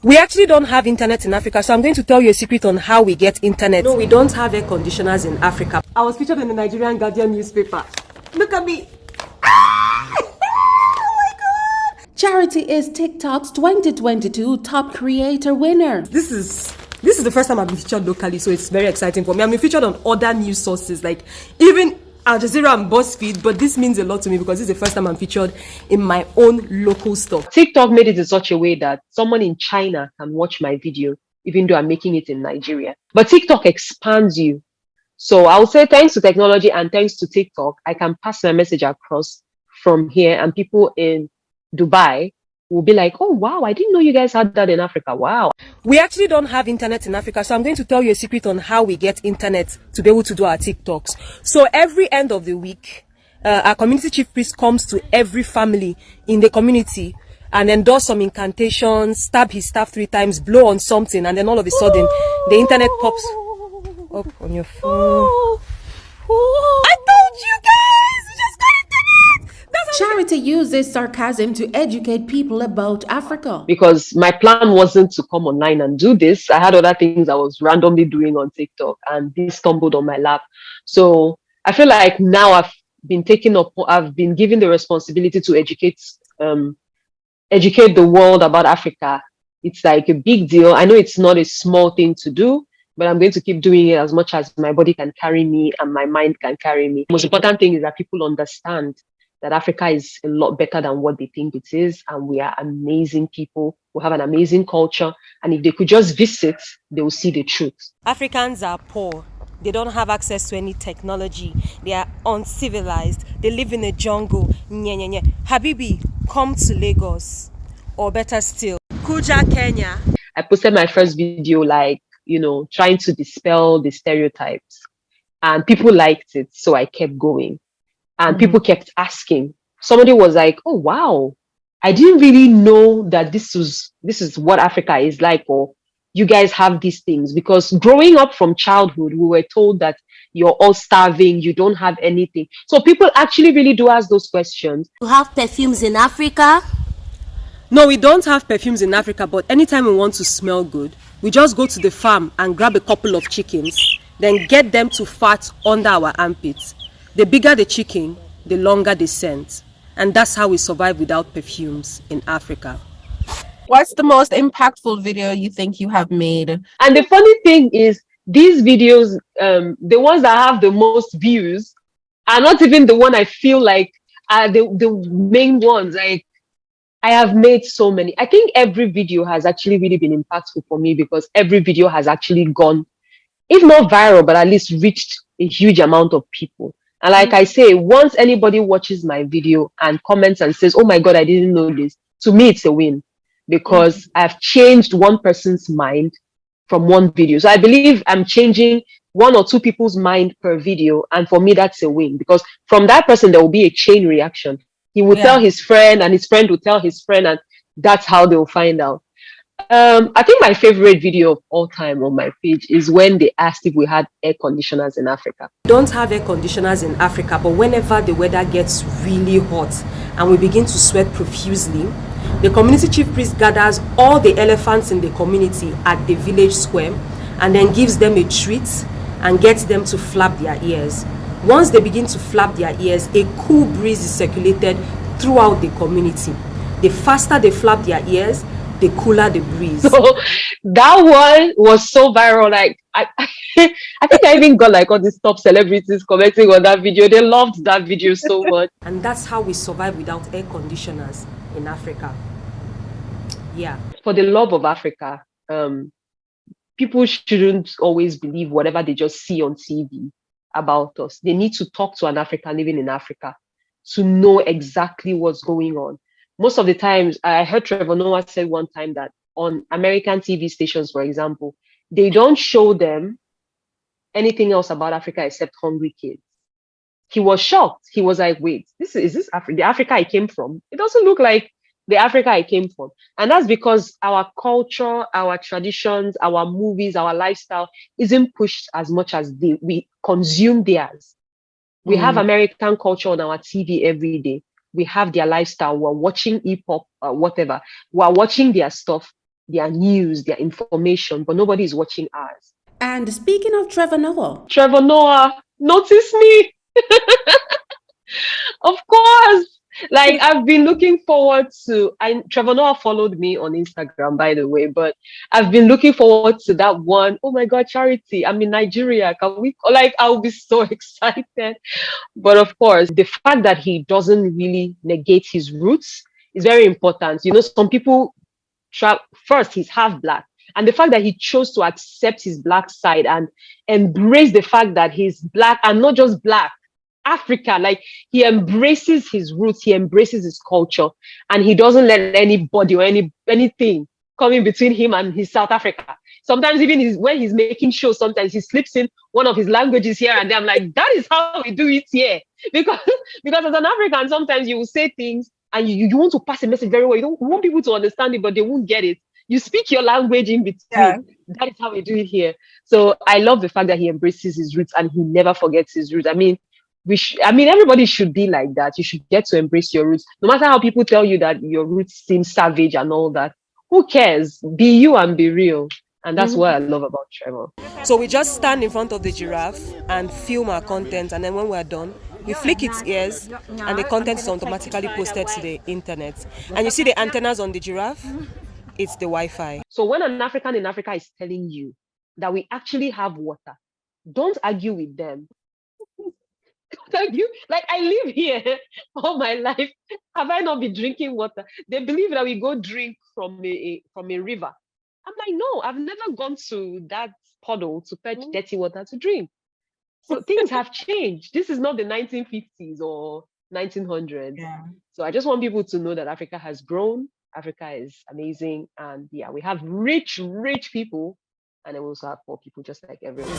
We actually don't have internet in Africa, so I'm going to tell you a secret on how we get internet. No, we don't have air conditioners in Africa. I was featured in the Nigerian Guardian newspaper. Look at me. Charity is TikTok's 2022 Top Creator winner. This is the first time I've been featured locally, so it's very exciting for me. I've been featured on other news sources, like even Al Jazeera and BuzzFeed, but this means a lot to me because this is the first time I'm featured in my own local stuff. TikTok made it in such a way that someone in China can watch my video, even though I'm making it in Nigeria. But TikTok expands you. So I would say thanks to technology and thanks to TikTok, I can pass my message across from here, and people in Dubai will be like, oh wow, I didn't know you guys had that in Africa. Wow. We actually don't have internet in Africa, so I'm going to tell you a secret on how we get internet to be able to do our TikToks. So every end of the week, our community chief priest comes to every family in the community and then does some incantations, stab his staff 3 times, blow on something, and then all of a sudden the internet pops up on your phone. I told you guys, you just got internet. Charity uses sarcasm to educate people about Africa. Because my plan wasn't to come online and do this. I had other things I was randomly doing on TikTok, and this stumbled on my lap. So I feel like now I've been given the responsibility to educate the world about Africa. It's like a big deal. I know it's not a small thing to do, but I'm going to keep doing it as much as my body can carry me and my mind can carry me. The most important thing is that people understand that Africa is a lot better than what they think it is. And we are amazing people. We have an amazing culture. And if they could just visit, they will see the truth. Africans are poor. They don't have access to any technology. They are uncivilized. They live in a jungle. Nye, nye, nye. Habibi, come to Lagos. Or better still, Kuja, Kenya. I posted my first video, trying to dispel the stereotypes. And people liked it. So I kept going. And people kept asking. Somebody was like, oh, wow, I didn't really know that this is what Africa is like, or you guys have these things. Because growing up from childhood, we were told that you're all starving, you don't have anything. So people actually really do ask those questions. You have perfumes in Africa? No, we don't have perfumes in Africa, but anytime we want to smell good, we just go to the farm and grab a couple of chickens, then get them to fart under our armpits. The bigger the chicken, the longer the scent. And that's how we survive without perfumes in Africa. What's the most impactful video you think you have made? And the funny thing is, these videos, the ones that have the most views, are not even the one I feel like are the main ones. Like, I have made so many. I think every video has actually really been impactful for me because every video has actually gone, if not viral, but at least reached a huge amount of people. And like I say, once anybody watches my video and comments and says, oh my God, I didn't know this, to me, it's a win because I've changed one person's mind from one video. So I believe I'm changing 1 or 2 people's mind per video. And for me, that's a win because from that person, there will be a chain reaction. He will tell his friend and his friend will tell his friend, and that's how they'll find out. I think my favorite video of all time on my page is when they asked if we had air conditioners in Africa. We don't have air conditioners in Africa, but whenever the weather gets really hot and we begin to sweat profusely, the community chief priest gathers all the elephants in the community at the village square and then gives them a treat and gets them to flap their ears. Once they begin to flap their ears, a cool breeze is circulated throughout the community. The faster they flap their ears, the cooler the breeze. So that one was so viral. Like I think I even got like all these top celebrities commenting on that video. They loved that video so much. And that's how we survive without air conditioners in Africa. Yeah. For the love of Africa, people shouldn't always believe whatever they just see on TV about us. They need to talk to an African living in Africa to know exactly what's going on. Most of the times, I heard Trevor Noah say one time that on American TV stations, for example, they don't show them anything else about Africa except hungry kids. He was shocked. He was like, wait, is this the Africa I came from? It doesn't look like the Africa I came from. And that's because our culture, our traditions, our movies, our lifestyle isn't pushed as much as we consume theirs. We have American culture on our TV every day. we have their lifestyle, we're watching hip-hop, whatever. We're watching their stuff, their news, their information, but nobody is watching ours. And speaking of Trevor Noah. Trevor Noah, notice me. Of course. Like, I've been looking forward to, Trevor Noah followed me on Instagram, by the way, but I've been looking forward to that one. Oh my God, Charity, I'm in Nigeria. Can we, like, I'll be so excited. But of course, the fact that he doesn't really negate his roots is very important. You know, some people first, he's half Black. And the fact that he chose to accept his Black side and embrace the fact that he's Black, and not just Black, Africa, like, he embraces his roots, he embraces his culture, and he doesn't let anybody or anything come in between him and his South Africa. Sometimes even when he's making shows, sometimes he slips in one of his languages here and there. I'm like, that is how we do it here. Because as an African, sometimes you will say things and you want to pass a message very well. You don't want people to understand it, but they won't get it. You speak your language in between. Yeah. That is how we do it here. So I love the fact that he embraces his roots and he never forgets his roots. I mean, everybody should be like that. You should get to embrace your roots. No matter how people tell you that your roots seem savage and all that, who cares? Be you and be real. And that's what I love about Trevor. So we just stand in front of the giraffe and film our content, and then when we're done, we flick its ears and the content is automatically posted to the internet. And you see the antennas on the giraffe? It's the Wi-Fi. So when an African in Africa is telling you that we actually have water, don't argue with them. Like, I live here all my life. Have I not been drinking water? They believe that we go drink from a river. I'm like, no, I've never gone to that puddle to fetch dirty water to drink. So things have changed. This is not the 1950s or 1900s. Yeah. So I just want people to know that Africa has grown. Africa is amazing. And yeah, we have rich people. And then we also have poor people, just like everyone.